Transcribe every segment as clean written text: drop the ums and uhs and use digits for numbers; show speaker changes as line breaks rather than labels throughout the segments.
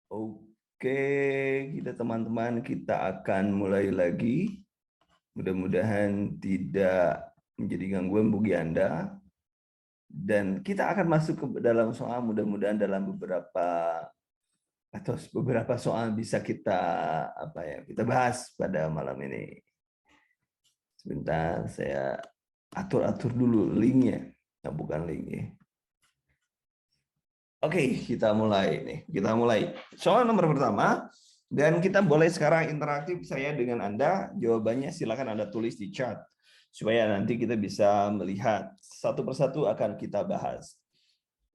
Oke, kita teman-teman kita akan mulai lagi. Mudah-mudahan tidak menjadi gangguan bagi Anda. Dan kita akan masuk ke dalam soal, mudah-mudahan dalam beberapa soal bisa kita bahas pada malam ini. Sebentar, saya atur-atur dulu linknya. Nah, bukan linknya. Oke, kita mulai nih. Kita mulai. Soal nomor pertama, dan kita boleh sekarang interaktif saya dengan Anda. Jawabannya silakan Anda tulis di chat supaya nanti kita bisa melihat satu persatu akan kita bahas.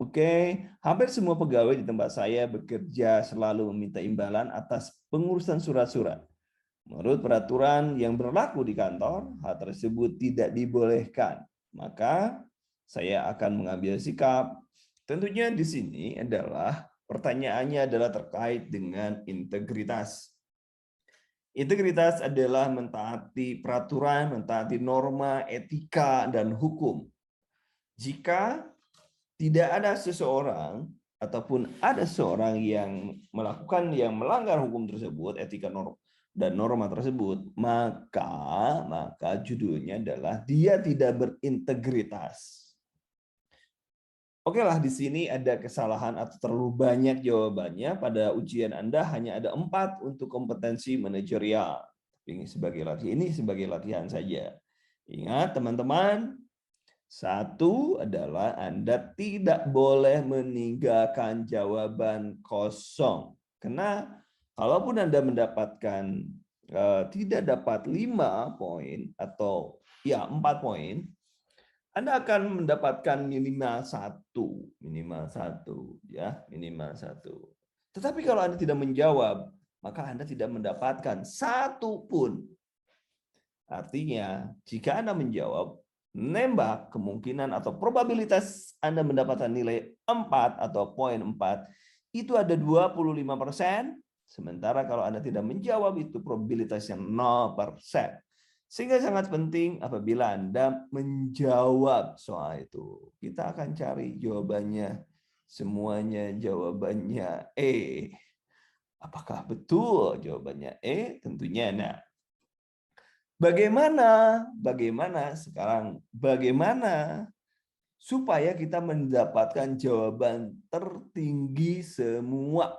Oke, hampir semua pegawai di tempat saya bekerja selalu meminta imbalan atas pengurusan surat-surat. Menurut peraturan yang berlaku di kantor, hal tersebut tidak dibolehkan. Maka saya akan mengambil sikap. Tentunya di sini adalah pertanyaannya adalah terkait dengan integritas. Integritas adalah mentaati peraturan, mentaati norma, etika, dan hukum. Jika tidak ada seseorang ataupun ada seorang yang melanggar hukum tersebut, etika norma dan norma tersebut, maka judulnya adalah dia tidak berintegritas. Oke lah, di sini ada kesalahan atau terlalu banyak jawabannya. Pada ujian Anda hanya ada 4 untuk kompetensi manajerial. Ini sebagai latihan saja. Ingat teman-teman, satu adalah Anda tidak boleh meninggalkan jawaban kosong. Karena kalaupun Anda mendapatkan tidak dapat 5 poin atau 4 poin, Anda akan mendapatkan minimal satu, minimal satu. Tetapi kalau Anda tidak menjawab, maka Anda tidak mendapatkan satu pun. Artinya, jika Anda menjawab, nembak kemungkinan atau probabilitas Anda mendapatkan nilai 4 atau poin 4 itu ada 25%, sementara kalau Anda tidak menjawab itu probabilitasnya 0%. Sehingga sangat penting apabila Anda menjawab soal itu. Kita akan cari jawabannya. Semuanya jawabannya E. Apakah betul jawabannya E? Tentunya nah. Bagaimana supaya kita mendapatkan jawaban tertinggi semua?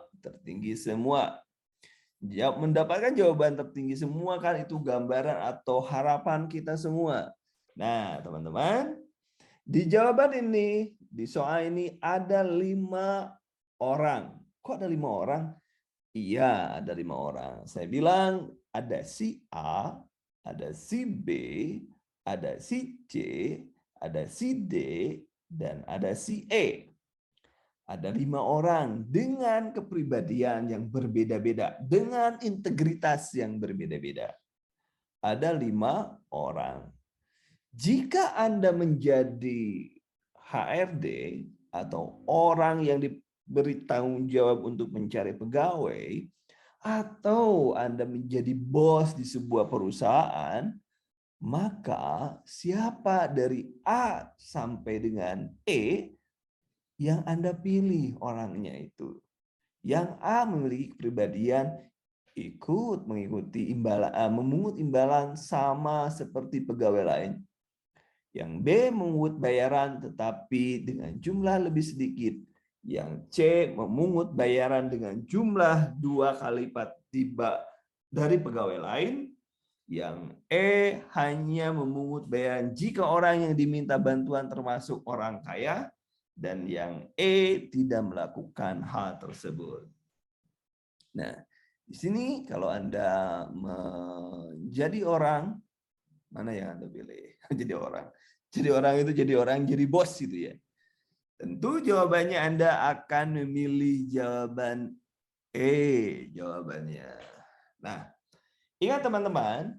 Mendapatkan jawaban tertinggi semua kan itu gambaran atau harapan kita semua. Nah, teman-teman, di jawaban ini, di soal ini ada 5 orang. Kok ada 5 orang? Iya, ada 5 orang. Saya bilang ada si A, ada si B, ada si C, ada si D, dan ada si E. Ada 5 orang dengan kepribadian yang berbeda-beda, dengan integritas yang berbeda-beda. Ada 5 orang. Jika Anda menjadi HRD atau orang yang diberi tanggung jawab untuk mencari pegawai, atau Anda menjadi bos di sebuah perusahaan, maka siapa dari A sampai dengan E yang Anda pilih orangnya itu. Yang A memiliki kepribadian ikut mengikuti memungut imbalan sama seperti pegawai lain. Yang B memungut bayaran tetapi dengan jumlah lebih sedikit. Yang C memungut bayaran dengan jumlah 2 kali lipat dari pegawai lain. Yang E hanya memungut bayaran jika orang yang diminta bantuan termasuk orang kaya. Dan yang E tidak melakukan hal tersebut. Nah, di sini kalau Anda menjadi orang, mana yang Anda pilih? Jadi orang. Jadi orang itu jadi bos gitu ya. Tentu jawabannya Anda akan memilih jawaban E jawabannya. Nah, ingat teman-teman,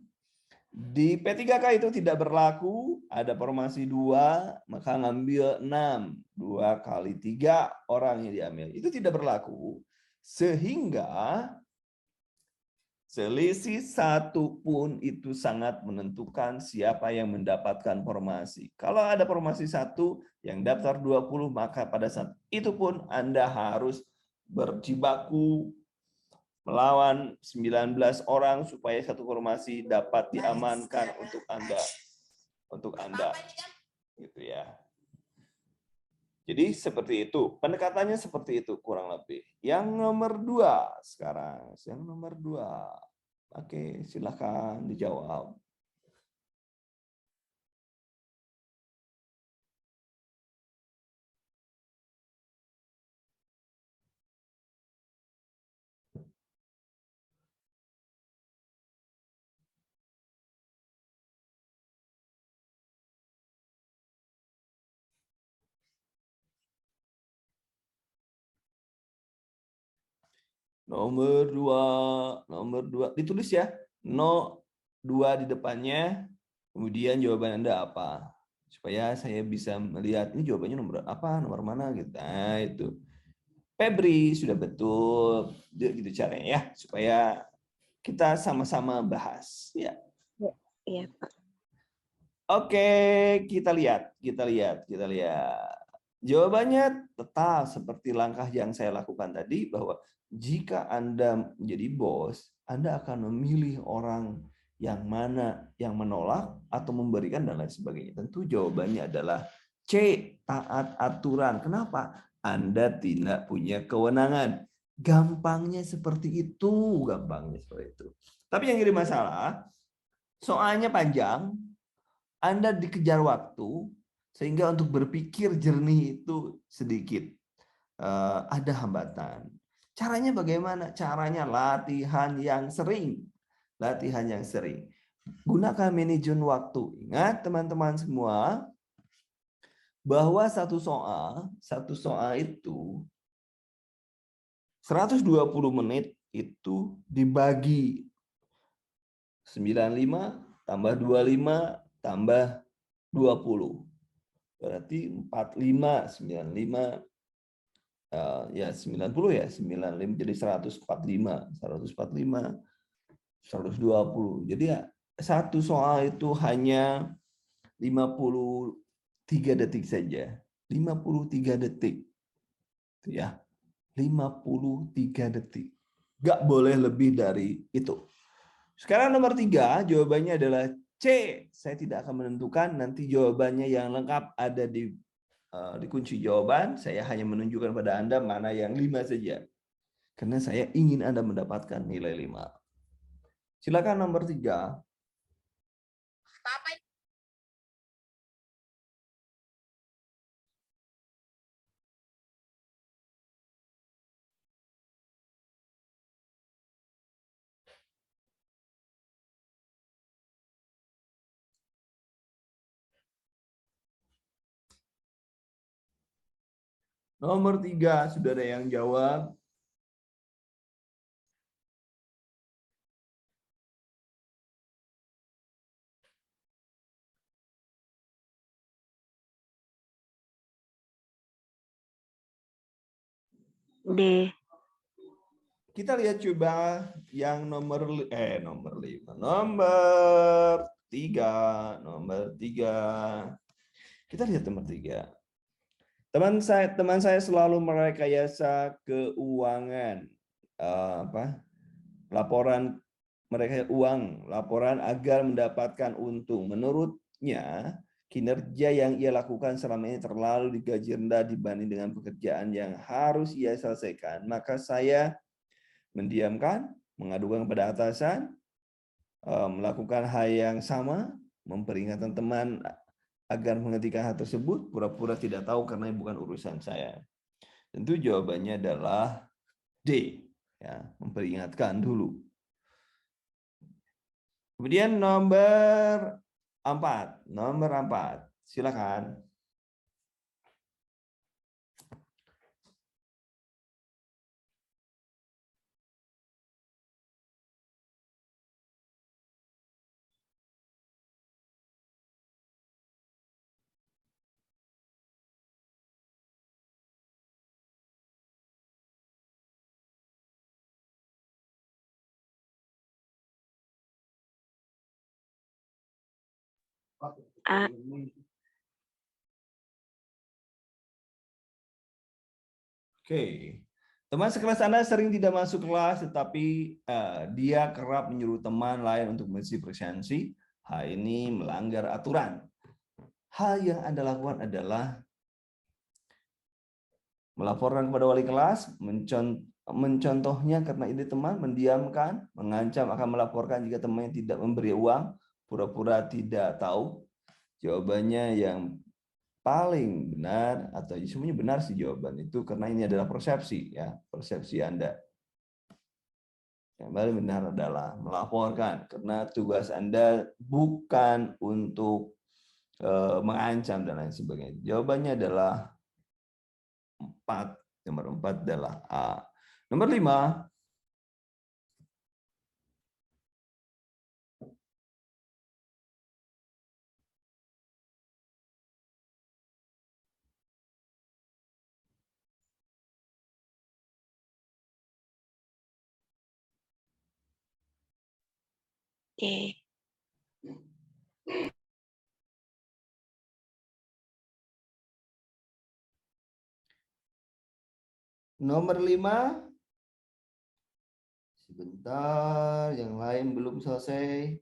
di P3K itu tidak berlaku, ada formasi 2, maka ngambil 6. 2 kali 3 orang yang diambil. Itu tidak berlaku, sehingga selisih 1 pun itu sangat menentukan siapa yang mendapatkan formasi. Kalau ada formasi 1 yang daftar 20, maka pada saat itu pun Anda harus berjibaku melawan 19 orang supaya satu formasi dapat diamankan untuk Anda. Untuk Anda. Gitu ya. Jadi seperti itu. Pendekatannya seperti itu kurang lebih. Yang nomor 2 sekarang. Yang nomor 2. Oke, silakan dijawab. Nomor 2 ditulis ya. No 2 di depannya, kemudian jawaban Anda apa? Supaya saya bisa melihat ini jawabannya nomor apa, nomor mana gitu. Nah, itu. Febri sudah betul. Gitu caranya ya, supaya kita sama-sama bahas ya.
Iya, Pak.
Oke, kita lihat. Jawabannya tetap seperti langkah yang saya lakukan tadi, bahwa jika Anda menjadi bos, Anda akan memilih orang yang mana yang menolak atau memberikan dan lain sebagainya. Tentu jawabannya adalah C, taat aturan. Kenapa? Anda tidak punya kewenangan. Gampangnya seperti itu, Tapi yang jadi masalah, soalnya panjang, Anda dikejar waktu, sehingga untuk berpikir jernih itu sedikit ada hambatan. Caranya bagaimana? Caranya latihan yang sering. Latihan yang sering. Gunakan manajemen waktu. Ingat teman-teman semua, bahwa satu soal itu 120 menit itu dibagi 95 tambah 25 tambah 20. Berarti 45, 95, ya 90 ya, 95 jadi 145, 120. Jadi ya satu soal itu hanya 53 detik saja. 53 detik. Ya. 53 detik. Nggak boleh lebih dari itu. Sekarang nomor 3, jawabannya adalah C. Saya tidak akan menentukan, nanti jawabannya yang lengkap ada di kunci jawaban. Saya hanya menunjukkan pada Anda mana yang 5 saja. Karena saya ingin Anda mendapatkan nilai 5. Silakan nomor 3. Nomor 3, sudah ada yang jawab?
D.
Kita lihat coba yang nomor 5. Nomor 3, Kita lihat nomor 3. Teman saya selalu merekayasa keuangan. Laporan mereka laporan agar mendapatkan untung. Menurutnya, kinerja yang ia lakukan selama ini terlalu digaji rendah dibanding dengan pekerjaan yang harus ia selesaikan. Maka saya mendiamkan, mengadukan kepada atasan, melakukan hal yang sama, memperingatkan teman agar menghentikan hal tersebut, pura-pura tidak tahu karena bukan urusan saya. Tentu jawabannya adalah D, ya, memperingatkan dulu. Kemudian nomor 4, silakan.
A.
Oke, Teman sekelas Anda sering tidak masuk kelas, tetapi dia kerap menyuruh teman lain untuk mengisi presensi. Hal ini melanggar aturan. Hal yang Anda lakukan adalah melaporkan kepada wali kelas, mencontohnya karena ide teman, mendiamkan, mengancam akan melaporkan jika temannya tidak memberi uang, pura-pura tidak tahu. Jawabannya yang paling benar atau semuanya benar sih jawaban itu karena ini adalah persepsi ya, persepsi Anda. Yang paling benar adalah melaporkan karena tugas Anda bukan untuk mengancam dan lain sebagainya. Jawabannya adalah 4. Nomor 4 adalah A. Nomor 5.
D.
Nomor 5. Sebentar, yang lain belum selesai.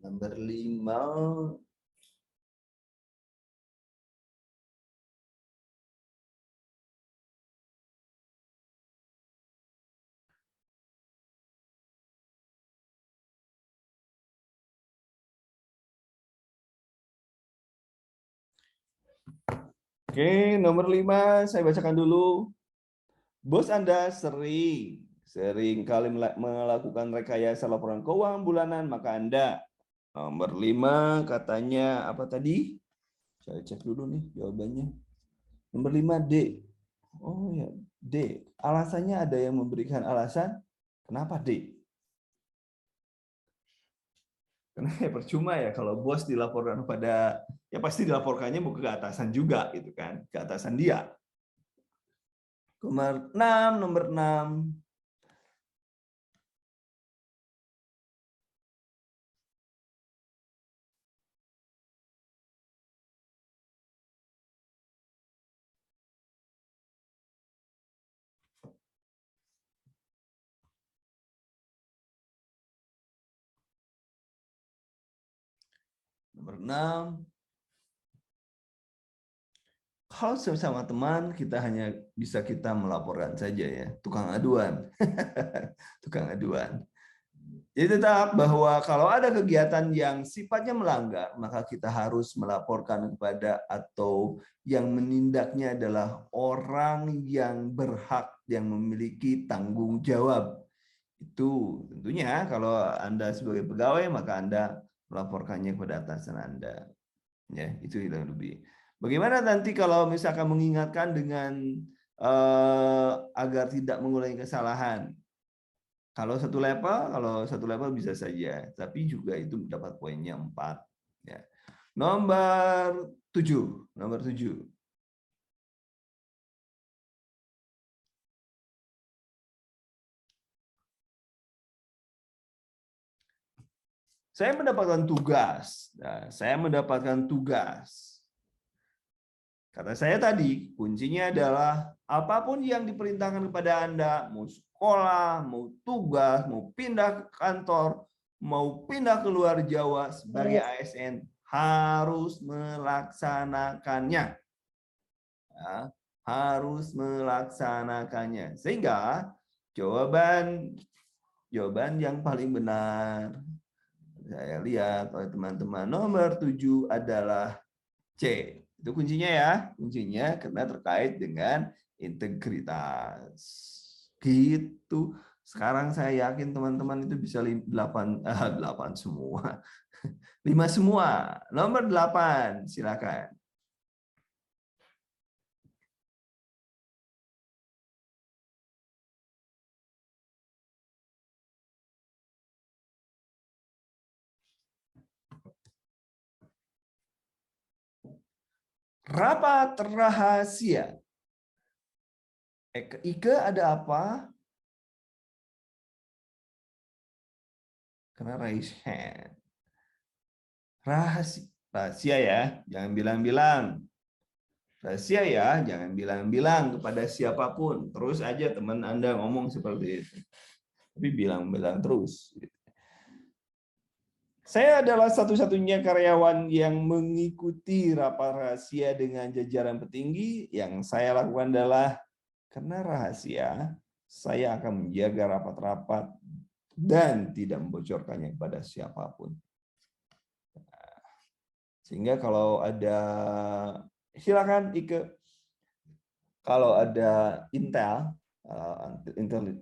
Nomor 5. Oke, nomor 5 saya bacakan dulu. Bos Anda sering kali melakukan rekayasa laporan keuangan bulanan, maka Anda nomor 5 katanya apa tadi? Saya cek dulu nih jawabannya. Nomor 5 D. Oh ya, D. Alasannya ada yang memberikan alasan. Kenapa D? Karena ya percuma ya kalau bos dilaporkan pada, ya pasti dilaporkannya bukan ke atasan juga gitu kan, ke atasan dia. Nomor 6, nomor 6. Nomor 6. Kalau bersama teman, kita hanya bisa kita melaporkan saja ya, tukang aduan. Tukang aduan. Jadi tetap bahwa kalau ada kegiatan yang sifatnya melanggar, maka kita harus melaporkan kepada atau yang menindaknya adalah orang yang berhak, yang memiliki tanggung jawab. Itu tentunya kalau Anda sebagai pegawai, maka Anda melaporkannya kepada atasan Anda. Ya, itu yang lebih. Bagaimana nanti kalau misalkan mengingatkan dengan agar tidak mengulangi kesalahan? Kalau satu level bisa saja, tapi juga itu mendapat poinnya 4. Ya. Nomor 7. Nomor 7. Saya mendapatkan tugas. Nah, saya mendapatkan tugas. Kata saya tadi, kuncinya adalah apapun yang diperintahkan kepada Anda, mau sekolah, mau tugas, mau pindah ke kantor, mau pindah ke luar Jawa sebagai ASN, harus melaksanakannya. Ya, harus melaksanakannya. Sehingga jawaban yang paling benar saya lihat oleh teman-teman nomor 7 adalah C. Itu kuncinya ya. Kuncinya karena terkait dengan integritas. Gitu. Sekarang saya yakin teman-teman itu bisa 8 semua. 5 semua. Nomor 8, silakan. Rapat rahasia. Ike ada apa? Karena raise hand. Rahasia ya, jangan bilang-bilang. Rahasia ya, jangan bilang-bilang kepada siapapun. Terus aja teman Anda ngomong seperti itu. Tapi bilang-bilang terus. Saya adalah satu-satunya karyawan yang mengikuti rapat rahasia dengan jajaran petinggi. Yang saya lakukan adalah, karena rahasia, saya akan menjaga rapat-rapat dan tidak membocorkannya kepada siapapun. Sehingga kalau ada, silakan Ike, kalau ada intel,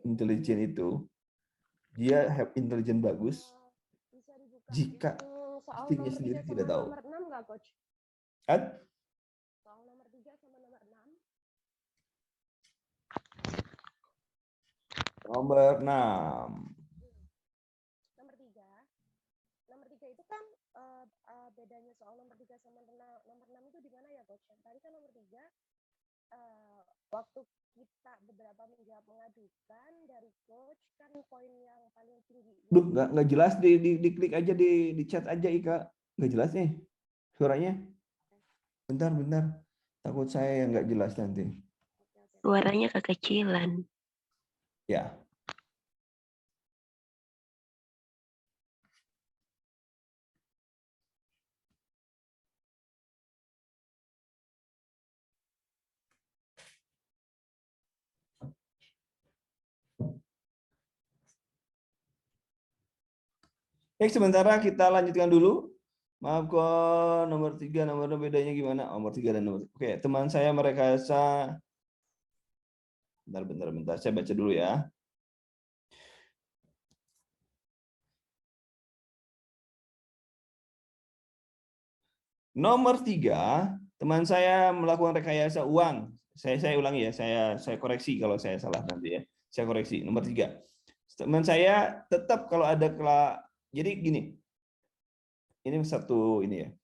intelijen itu, dia have intelijen bagus, jika petingginya sendiri tidak tahu.
Nomor 6 nggak, Coach?
Kan?
Soal nomor 3 sama nomor 6.
Nomor 6.
Nomor 3. Nomor 3 itu kan bedanya soal nomor 3 sama nomor 6 itu di mana ya, Coach? Tadi kan nomor 3 waktu kita beberapa menjawab mengajukan dari Coach kan poin yang paling tinggi.
Duh, nggak jelas, diklik aja di chat aja Ika. Nggak jelas nih suaranya. Bentar. Takut saya yang nggak jelas nanti.
Suaranya kekecilan.
Ya. Baik, sementara kita lanjutkan dulu. Maaf kok, nomor 3, nomornya bedanya gimana? Nomor 3 dan nomor. Oke, teman saya merekayasa. Bentar. Saya baca dulu ya. Nomor 3, teman saya melakukan rekayasa uang. Saya ulangi ya, saya koreksi kalau saya salah nanti ya. Saya koreksi. Nomor 3. Teman saya tetap kalau ada jadi gini. Ini satu ini ya.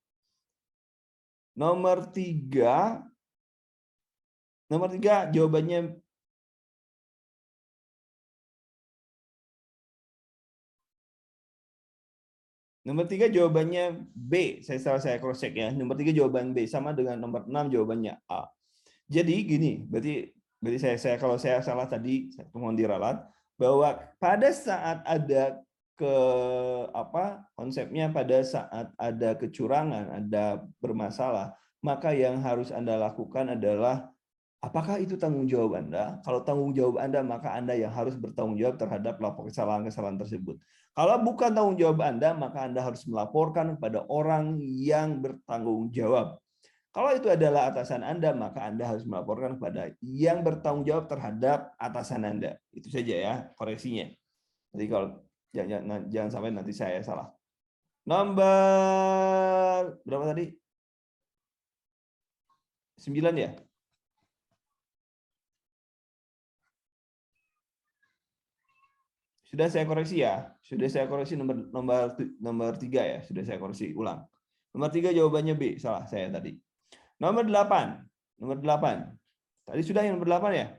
Nomor 3 jawabannya nomor 3 jawabannya B. Saya cross check ya. Nomor 3 jawaban B sama dengan nomor 6 jawabannya A. Jadi gini, berarti saya kalau saya salah tadi, saya mohon diralat bahwa pada saat ada konsepnya pada saat ada kecurangan, ada bermasalah, maka yang harus Anda lakukan adalah apakah itu tanggung jawab Anda? Kalau tanggung jawab Anda, maka Anda yang harus bertanggung jawab terhadap kesalahan-kesalahan tersebut. Kalau bukan tanggung jawab Anda, maka Anda harus melaporkan kepada orang yang bertanggung jawab. Kalau itu adalah atasan Anda, maka Anda harus melaporkan kepada yang bertanggung jawab terhadap atasan Anda. Itu saja ya koreksinya. Jadi kalau jangan sampai nanti saya salah. Nomor berapa tadi? 9 ya? Sudah saya koreksi ya. Sudah saya koreksi nomor 3 ya. Sudah saya koreksi ulang. Nomor 3 jawabannya B. Salah saya tadi. Nomor 8. Nomor 8. Tadi sudah yang nomor 8 ya?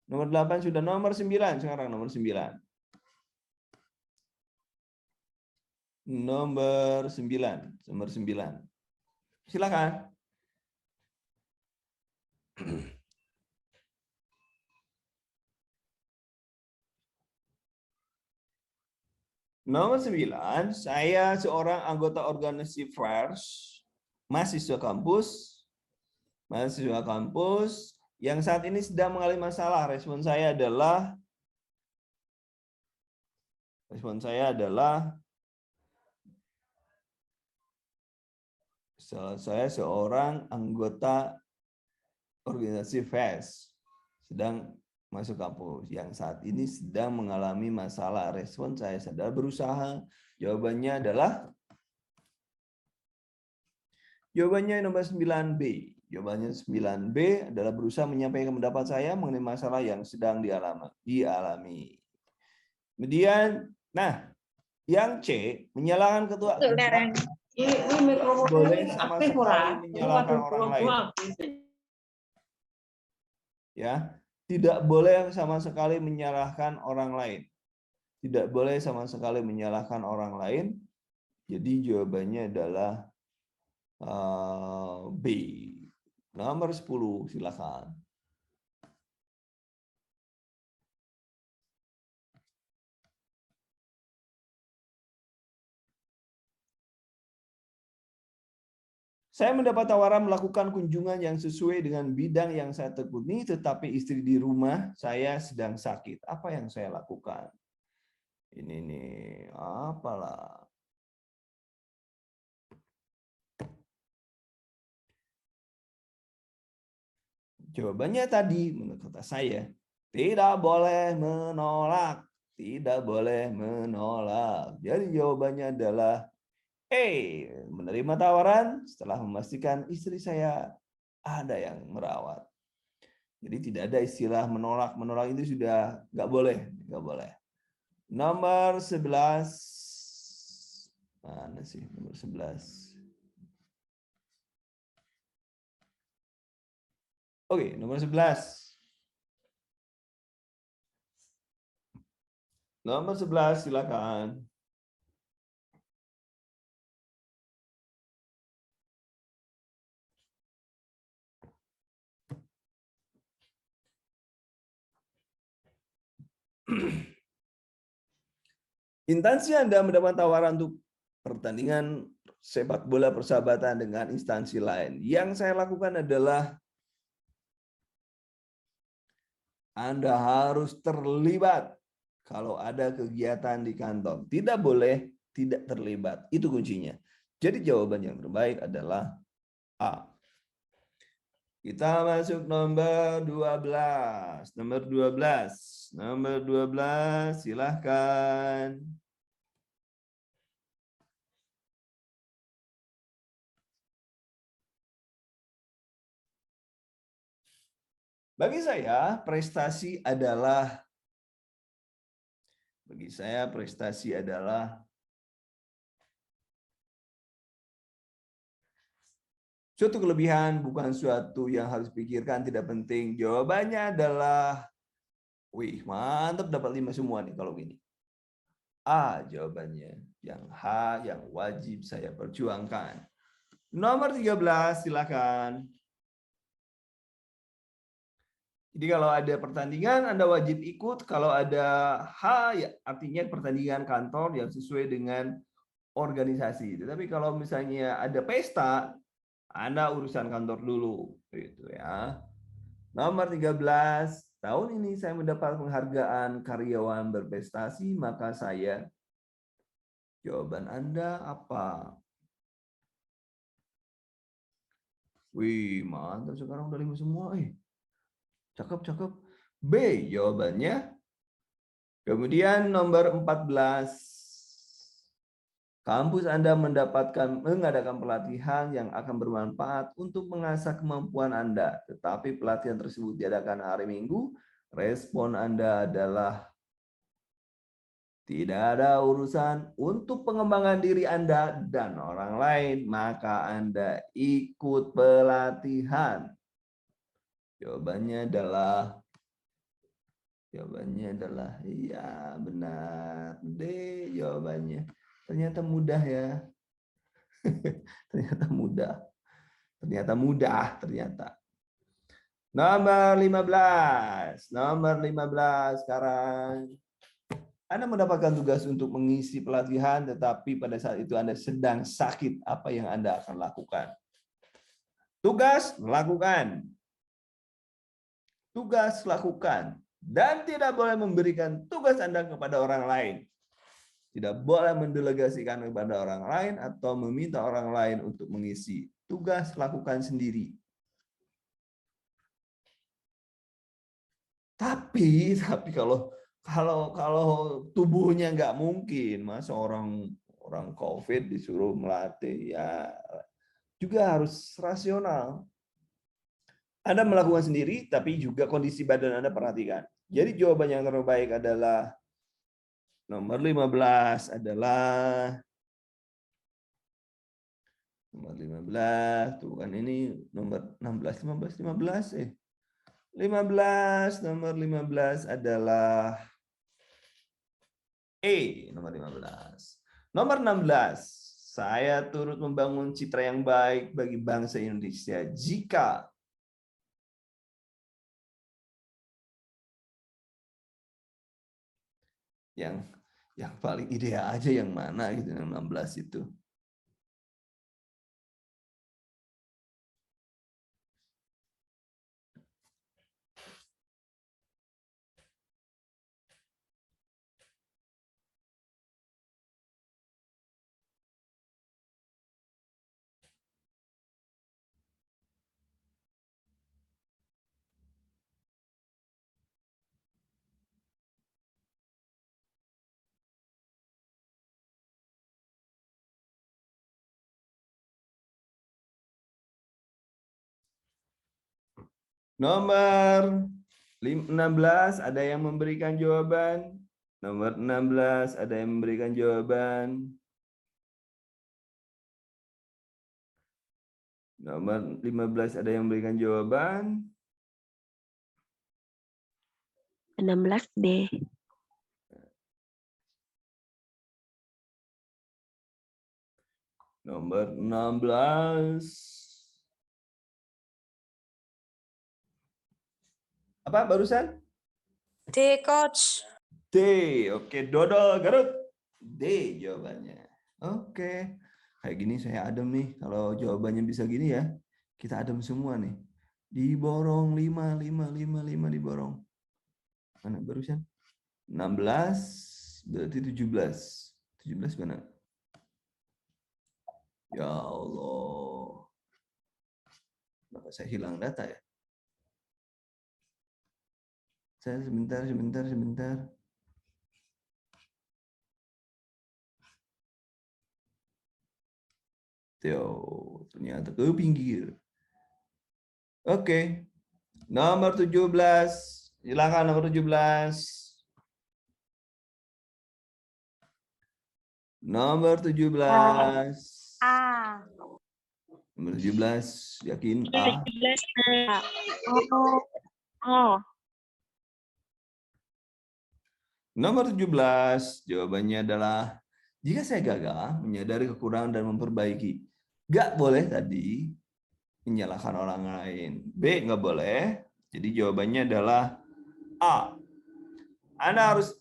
Nomor 8 sudah. Nomor 9 sekarang nomor 9. Nomor 9. Nomor 9. Silakan. Nomor 9, saya seorang anggota organisasi FAIRS, mahasiswa kampus yang saat ini sedang mengalami masalah. Respon saya adalah saya seorang anggota organisasi FAIRS sedang masuk kampus yang saat ini sedang mengalami masalah. Respon saya adalah berusaha. Jawabannya nomor 9B. Jawabannya 9B adalah berusaha menyampaikan pendapat saya mengenai masalah yang sedang dialami. Kemudian, yang C, menyalahkan ketua. Boleh sama sekali menyalahkan orang lain. Ya, tidak boleh sama sekali menyalahkan orang lain. Tidak boleh sama sekali menyalahkan orang lain. Jadi jawabannya adalah B. Nomor 10, silakan. Saya mendapat tawaran melakukan kunjungan yang sesuai dengan bidang yang saya tekuni, tetapi istri di rumah saya sedang sakit. Apa yang saya lakukan? Ini nih, apalah. Jawabannya tadi, menurut kata saya, tidak boleh menolak. Tidak boleh menolak. Jadi jawabannya adalah menerima tawaran setelah memastikan istri saya ada yang merawat. Jadi tidak ada istilah menolak. Menolak itu sudah nggak boleh. Nggak boleh. Nomor 11. Mana sih nomor 11? Oke, nomor 11. Nomor 11, silakan. Instansi Anda mendapat tawaran untuk pertandingan sepak bola persahabatan dengan instansi lain. Yang saya lakukan adalah Anda harus terlibat kalau ada kegiatan di kantor. Tidak boleh tidak terlibat. Itu kuncinya. Jadi jawaban yang terbaik adalah A. Kita masuk nomor 12. Nomor 12. Nomor 12, silahkan. Bagi saya, prestasi adalah suatu kelebihan, bukan suatu yang harus pikirkan, tidak penting. Jawabannya adalah, wih, mantap, dapat 5 semua nih kalau gini. A jawabannya. Yang H yang wajib saya perjuangkan. Nomor 13, silakan. Jadi kalau ada pertandingan, Anda wajib ikut. Kalau ada H, ya artinya pertandingan kantor yang sesuai dengan organisasi. Tetapi kalau misalnya ada pesta, Anda urusan kantor dulu, gitu ya. Nomor 13, tahun ini saya mendapat penghargaan karyawan berprestasi, maka saya, jawaban Anda apa? Wih, mantap, sekarang udah 5 semua. Cakep, cakep. B, jawabannya. Kemudian nomor 14. Kampus Anda mengadakan pelatihan yang akan bermanfaat untuk mengasah kemampuan Anda. Tetapi pelatihan tersebut diadakan hari Minggu. Respon Anda adalah tidak ada urusan untuk pengembangan diri Anda dan orang lain. Maka Anda ikut pelatihan. Jawabannya adalah iya, benar. D jawabannya. Ternyata mudah ya. Ternyata mudah. Nomor 15. Nomor 15 sekarang. Anda mendapatkan tugas untuk mengisi pelatihan, tetapi pada saat itu Anda sedang sakit. Apa yang Anda akan lakukan? Tugas, lakukan. Tugas, lakukan. Dan tidak boleh memberikan tugas Anda kepada orang lain. Tidak boleh mendelegasikan kepada orang lain atau meminta orang lain untuk mengisi. Tugas lakukan sendiri. Tapi kalau tubuhnya nggak mungkin, masa orang COVID disuruh melatih, ya juga harus rasional. Anda melakukan sendiri, tapi juga kondisi badan Anda perhatikan. Jadi jawaban yang terbaik adalah nomor 15 adalah nomor 15, tuh kan ini nomor 15 nomor 15 adalah nomor 15. Nomor 16. Saya turut membangun citra yang baik bagi bangsa Indonesia jika yang paling ideal aja yang mana gitu, yang 16 itu. Nomor 16 ada yang memberikan jawaban. Nomor 16 ada yang memberikan jawaban. Nomor 15 ada yang memberikan jawaban.
16B.
Nomor 16. Apa barusan?
D, Coach.
D. Oke, Dodol Garut. D jawabannya. Oke. Kayak gini saya adem nih. Kalau jawabannya bisa gini ya. Kita adem semua nih. Diborong 5 diborong. Mana barusan? 16 berarti 17. 17 mana? Ya Allah. Kenapa saya hilang data ya? Saya sebentar. Ternyata ke pinggir. Oke. Nomor 17. Silakan nomor 17. Nomor 17.
A.
Nomor 17. Yakin A?
17A. Oh.
Nomor 17. Jawabannya adalah jika saya gagal menyadari kekurangan dan memperbaiki. Nggak boleh tadi menyalahkan orang lain. B, nggak boleh. Jadi jawabannya adalah A. Anda harus,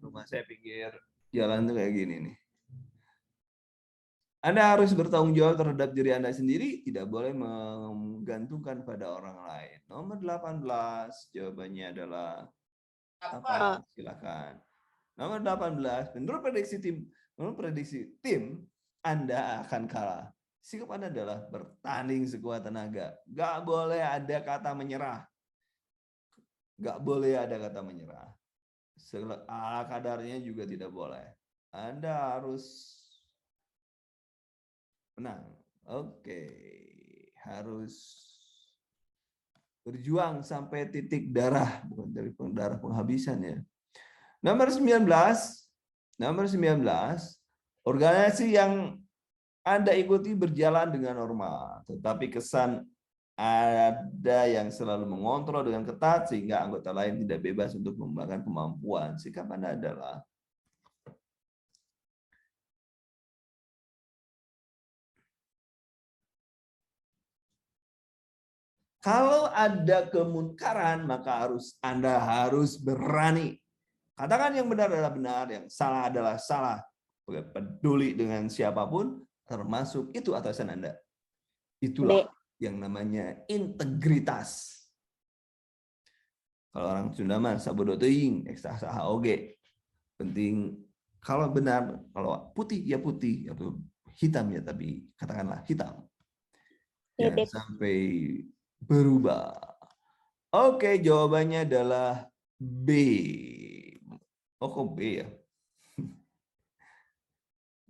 rumah saya pinggir jalan tuh kayak gini nih. Anda harus bertanggung jawab terhadap diri Anda sendiri, tidak boleh menggantungkan pada orang lain. Nomor 18, jawabannya adalah apa? Silakan. Nomor 18, menurut prediksi tim, Anda akan kalah. Sikap Anda adalah bertanding sekuat tenaga. Gak boleh ada kata menyerah. Gak boleh ada kata menyerah. Ala kadarnya juga tidak boleh. Anda harus menang. Oke. Harus berjuang sampai titik darah. Bukan dari darah penghabisan ya. Nomor 19. Organisasi yang Anda ikuti berjalan dengan normal. Tetapi kesan ada yang selalu mengontrol dengan ketat sehingga anggota lain tidak bebas untuk mengembangkan kemampuan. Sikap Anda adalah kalau ada kemungkaran, maka Anda harus berani. Katakan yang benar adalah benar, yang salah adalah salah. Peduli dengan siapapun, termasuk itu atasan Anda. Itulah yang namanya integritas. Kalau orang Sunda mah sabodo teuing, ekstra saha oge. Penting kalau benar, kalau putih ya putih, atau hitam ya tapi katakanlah hitam. Jangan sampai berubah. Oke, jawabannya adalah B. Oh, kok B ya?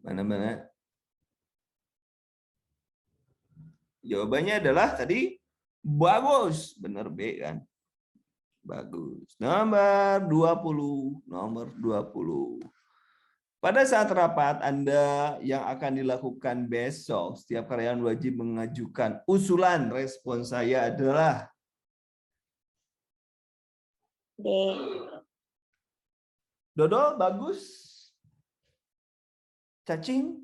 Mana-mana? Jawabannya adalah tadi bagus. Benar B kan? Bagus. Nomor 20. Pada saat rapat Anda yang akan dilakukan besok, setiap karyawan wajib mengajukan usulan. Respon saya adalah
D.
Dodo, bagus. Cacing?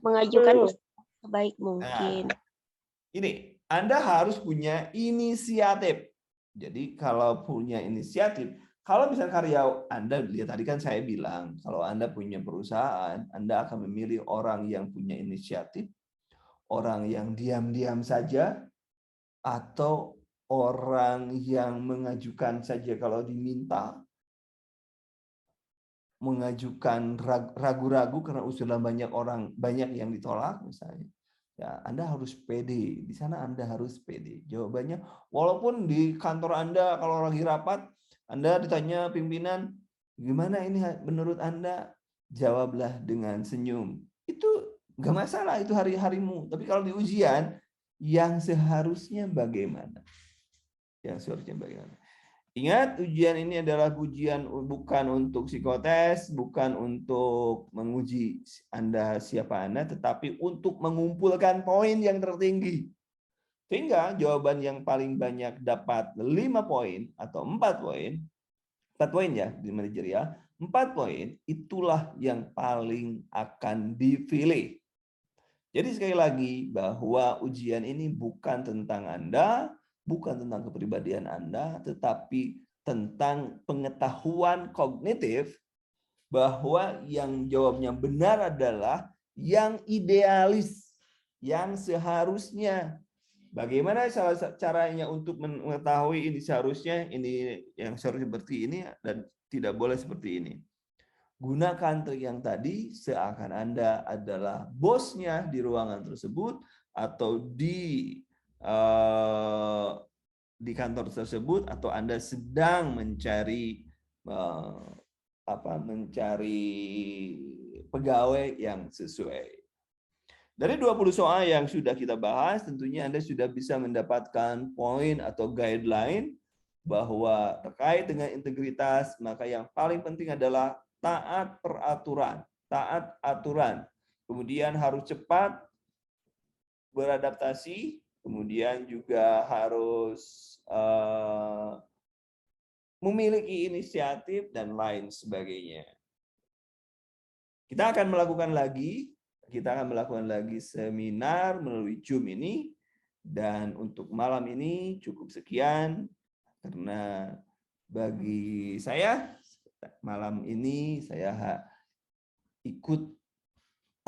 Mengajukan usaha sebaik mungkin.
Nah, ini Anda harus punya inisiatif. Jadi kalau punya inisiatif, kalau misalnya karya Anda, lihat tadi kan saya bilang, kalau Anda punya perusahaan, Anda akan memilih orang yang punya inisiatif, orang yang diam-diam saja, atau orang yang mengajukan saja kalau diminta, mengajukan ragu-ragu karena usulan banyak yang ditolak misalnya. Ya, Anda harus pede. Di sana Anda harus pede. Jawabannya, walaupun di kantor Anda kalau lagi rapat, Anda ditanya pimpinan, gimana ini menurut Anda? Jawablah dengan senyum. Itu nggak masalah, itu hari-harimu. Tapi kalau di ujian, yang seharusnya bagaimana? Yang seharusnya bagaimana? Ingat, ujian ini adalah ujian bukan untuk psikotes, bukan untuk menguji Anda siapa Anda, tetapi untuk mengumpulkan poin yang tertinggi. Sehingga jawaban yang paling banyak dapat 5 poin atau 4 poin, 4 poin ya di manajerial, 4 poin itulah yang paling akan dipilih. Jadi sekali lagi bahwa ujian ini bukan tentang Anda, bukan tentang kepribadian Anda, tetapi tentang pengetahuan kognitif bahwa yang jawabnya benar adalah yang idealis, yang seharusnya. Bagaimana caranya untuk mengetahui ini seharusnya, ini yang seharusnya seperti ini dan tidak boleh seperti ini? Gunakan trik yang tadi seakan Anda adalah bosnya di ruangan tersebut atau di kantor tersebut, atau Anda sedang mencari mencari pegawai yang sesuai. Dari 20 soal yang sudah kita bahas, tentunya Anda sudah bisa mendapatkan poin atau guideline bahwa terkait dengan integritas, maka yang paling penting adalah taat peraturan, taat aturan. Kemudian harus cepat beradaptasi, kemudian juga harus memiliki inisiatif dan lain sebagainya. Kita akan melakukan lagi seminar melalui Zoom ini, dan untuk malam ini cukup sekian, karena bagi saya malam ini saya ikut